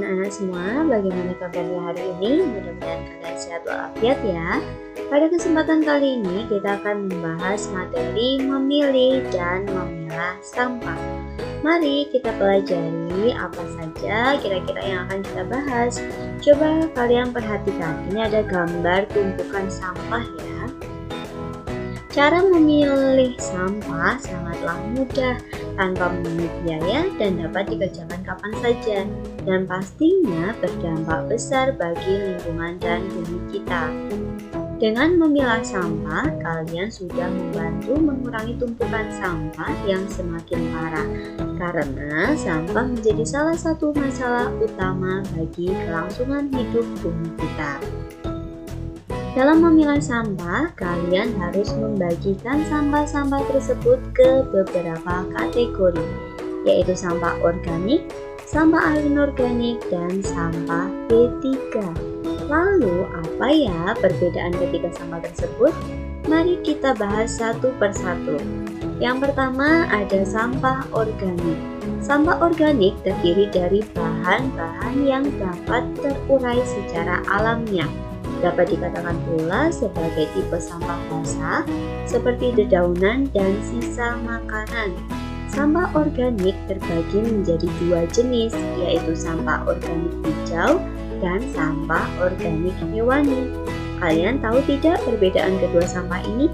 anak-anak semua, bagaimana kabarnya hari ini? Mudah-mudahan kalian sehat walafiat ya. Pada kesempatan kali ini kita akan membahas materi memilih dan memilah sampah. Mari kita pelajari apa saja kira-kira yang akan kita bahas. Coba kalian perhatikan, ini ada gambar tumpukan sampah ya. Cara memilih sampah sangatlah mudah, tanpa memungut biaya dan dapat dikerjakan kapan saja, dan pastinya berdampak besar bagi lingkungan dan bumi kita. Dengan memilah sampah, kalian sudah membantu mengurangi tumpukan sampah yang semakin parah, karena sampah menjadi salah satu masalah utama bagi kelangsungan hidup bumi kita. Dalam memilah sampah, kalian harus membagikan sampah-sampah tersebut ke beberapa kategori, yaitu sampah organik, sampah anorganik, dan sampah B3. Lalu, apa ya perbedaan ketiga sampah tersebut? Mari kita bahas satu persatu. Yang pertama ada sampah organik. Sampah organik terdiri dari bahan-bahan yang dapat terurai secara alamiah. Dapat dikatakan pula sebagai tipe sampah basah seperti dedaunan dan sisa makanan. Sampah organik terbagi menjadi dua jenis, yaitu sampah organik hijau dan sampah organik hewani. Kalian tahu tidak perbedaan kedua sampah ini?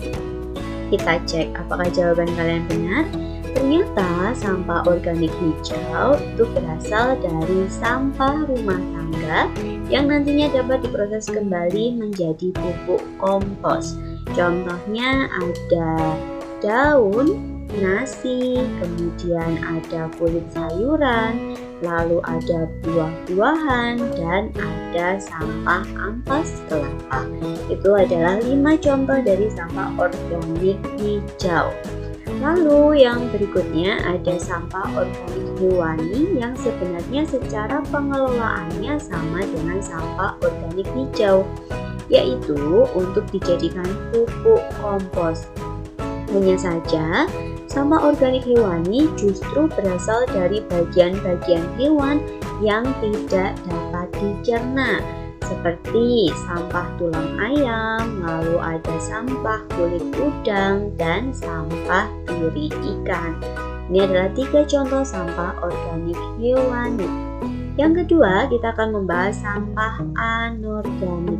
Kita cek apakah jawaban kalian benar. Ternyata sampah organik hijau itu berasal dari sampah rumah tangga yang nantinya dapat diproses kembali menjadi pupuk kompos. Contohnya ada daun, nasi, kemudian ada kulit sayuran, lalu ada buah-buahan, dan ada sampah ampas kelapa. Itu adalah 5 contoh dari sampah organik hijau. Lalu yang berikutnya ada sampah organik hewani yang sebenarnya secara pengelolaannya sama dengan sampah organik hijau, yaitu untuk dijadikan pupuk kompos. Hanya saja, sampah organik hewani justru berasal dari bagian-bagian hewan yang tidak dapat dicerna, seperti sampah tulang ayam, lalu ada sampah kulit udang, dan sampah duri ikan. Ini adalah 3 contoh sampah organik hewani. Yang kedua, kita akan membahas sampah anorganik.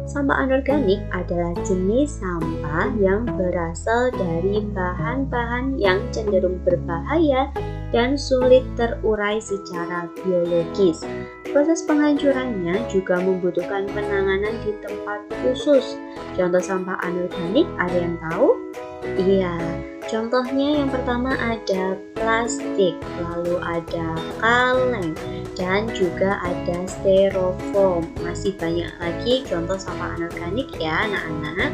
Sampah anorganik adalah jenis sampah yang berasal dari bahan-bahan yang cenderung berbahaya dan sulit terurai secara biologis. Proses penghancurannya juga membutuhkan penanganan di tempat khusus. Contoh sampah anorganik ada yang tahu? Iya, contohnya yang pertama ada plastik, lalu ada kaleng, dan juga ada styrofoam. Masih banyak lagi contoh sampah anorganik ya anak-anak.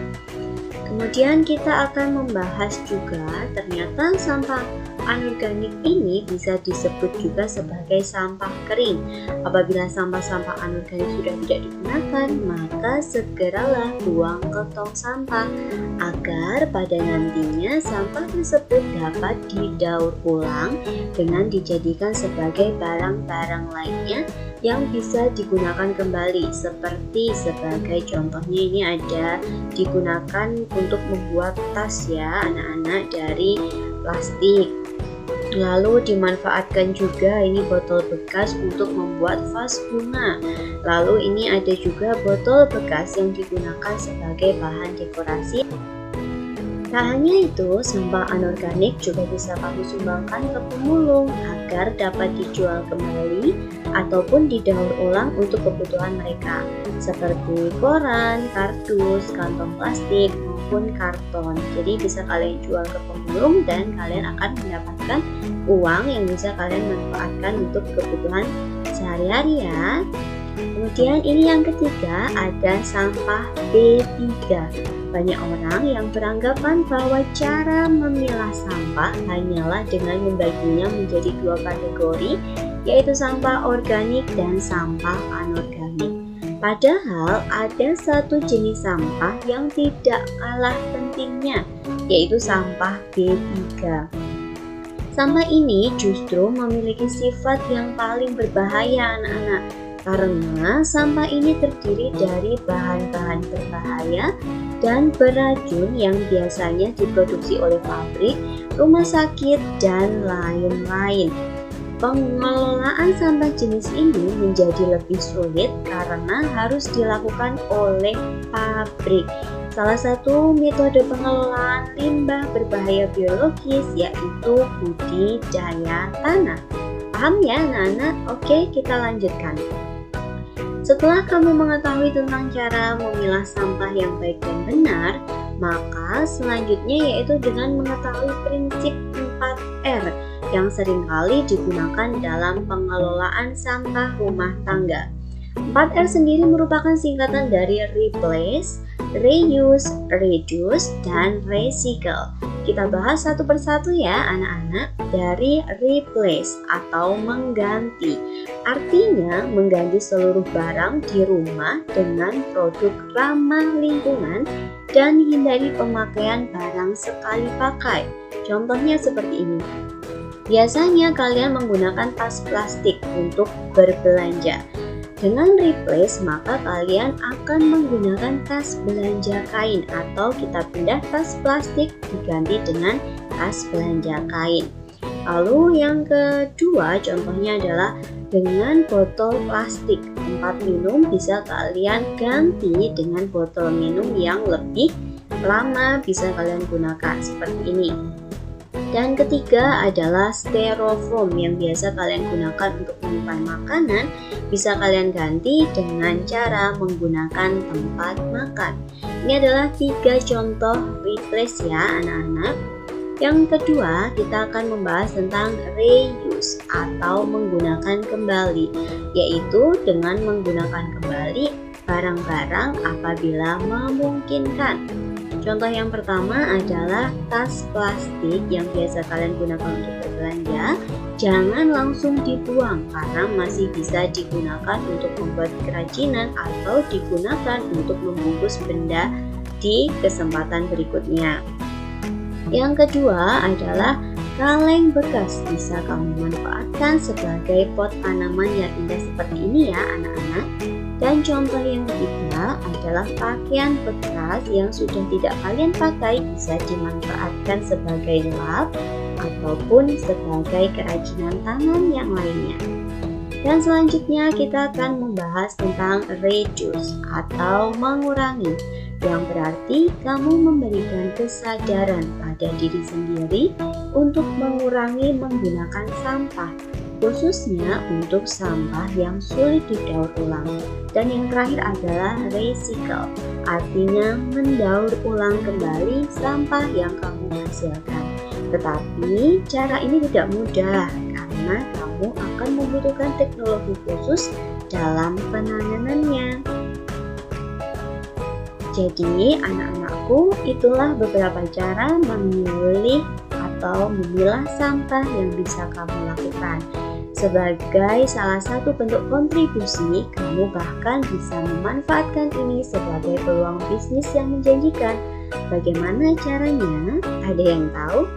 Kemudian kita akan membahas juga ternyata sampah anorganik ini bisa disebut juga sebagai sampah kering. Apabila sampah-sampah anorganik sudah tidak digunakan, maka segeralah buang ke tong sampah agar pada nantinya sampah tersebut dapat didaur ulang dengan dijadikan sebagai barang-barang lainnya yang bisa digunakan kembali, seperti sebagai contohnya ini ada digunakan untuk membuat tas ya anak-anak dari plastik. Lalu dimanfaatkan juga ini botol bekas untuk membuat vas bunga. Lalu ini ada juga botol bekas yang digunakan sebagai bahan dekorasi. Tak hanya itu, sampah anorganik juga bisa kami sumbangkan ke pemulung agar dapat dijual kembali ataupun didaur ulang untuk kebutuhan mereka, seperti koran, kardus, kantong plastik, maupun karton. Jadi bisa kalian jual ke pemulung dan kalian akan mendapatkan uang yang bisa kalian manfaatkan untuk kebutuhan sehari-hari ya. Kemudian ini yang ketiga ada sampah B3. Banyak orang yang beranggapan bahwa cara memilah sampah hanyalah dengan membaginya menjadi 2 kategori, yaitu sampah organik dan sampah anorganik. Padahal ada satu jenis sampah yang tidak kalah pentingnya, yaitu sampah B3. Sampah ini justru memiliki sifat yang paling berbahaya anak-anak, karena sampah ini terdiri dari bahan-bahan berbahaya dan beracun yang biasanya diproduksi oleh pabrik, rumah sakit, dan lain-lain. Pengelolaan sampah jenis ini menjadi lebih sulit karena harus dilakukan oleh pabrik. Salah satu metode pengelolaan limbah berbahaya biologis yaitu budidaya tanah. Paham ya anak-anak? Oke, kita lanjutkan. Setelah kamu mengetahui tentang cara memilah sampah yang baik dan benar, maka selanjutnya yaitu dengan mengetahui prinsip 4R yang seringkali digunakan dalam pengelolaan sampah rumah tangga. 4R sendiri merupakan singkatan dari replace, reuse, reduce, dan recycle. Kita bahas satu persatu ya anak-anak. Dari replace atau mengganti, artinya mengganti seluruh barang di rumah dengan produk ramah lingkungan dan hindari pemakaian barang sekali pakai. Contohnya seperti ini. Biasanya kalian menggunakan tas plastik untuk berbelanja. Dengan replace, maka kalian akan menggunakan tas belanja kain atau kita pindah tas plastik diganti dengan tas belanja kain. Lalu yang kedua contohnya adalah dengan botol plastik. Tempat minum bisa kalian ganti dengan botol minum yang lebih lama bisa kalian gunakan seperti ini. Dan ketiga adalah styrofoam yang biasa kalian gunakan untuk menyimpan makanan, bisa kalian ganti dengan cara menggunakan tempat makan. Ini adalah 3 contoh replace ya anak-anak. Yang kedua, kita akan membahas tentang reuse atau menggunakan kembali, yaitu dengan menggunakan kembali barang-barang apabila memungkinkan. Contoh yang pertama adalah tas plastik yang biasa kalian gunakan untuk berbelanja. Jangan langsung dibuang karena masih bisa digunakan untuk membuat kerajinan atau digunakan untuk membungkus benda di kesempatan berikutnya. Yang kedua adalah kaleng bekas, bisa kamu manfaatkan sebagai pot tanaman yang indah seperti ini ya anak-anak. Dan contoh yang ketiga adalah pakaian bekas yang sudah tidak kalian pakai bisa dimanfaatkan sebagai lap ataupun sebagai kerajinan tangan yang lainnya. Dan selanjutnya kita akan membahas tentang reduce atau mengurangi, yang berarti kamu memberikan kesadaran pada diri sendiri untuk mengurangi menggunakan sampah, khususnya untuk sampah yang sulit didaur ulang. Dan yang terakhir adalah recycle, artinya mendaur ulang kembali sampah yang kamu hasilkan. Tetapi cara ini tidak mudah karena kamu akan membutuhkan teknologi khusus dalam penanganannya. Jadi anak-anakku, itulah beberapa cara memilih atau memilah sampah yang bisa kamu lakukan. Sebagai salah satu bentuk kontribusi, kamu bahkan bisa memanfaatkan ini sebagai peluang bisnis yang menjanjikan. Bagaimana caranya? Ada yang tahu?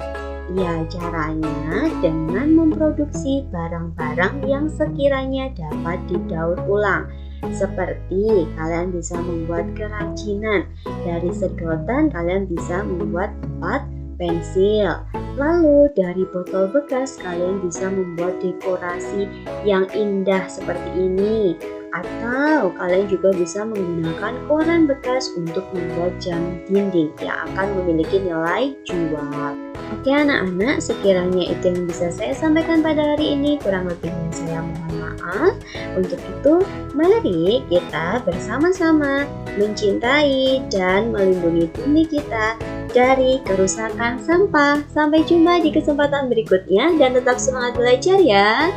Ya, caranya dengan memproduksi barang-barang yang sekiranya dapat didaur ulang. Seperti kalian bisa membuat kerajinan, dari sedotan kalian bisa membuat pot pensil. Lalu dari botol bekas kalian bisa membuat dekorasi yang indah seperti ini. Atau kalian juga bisa menggunakan koran bekas untuk membuat jam dinding yang akan memiliki nilai jual. Oke anak-anak, sekiranya itu yang bisa saya sampaikan pada hari ini. Kurang lebihnya saya mohon maaf. Untuk itu, mari kita bersama-sama mencintai dan melindungi bumi kita dari kerusakan sampah. Sampai jumpa di kesempatan berikutnya dan tetap semangat belajar ya.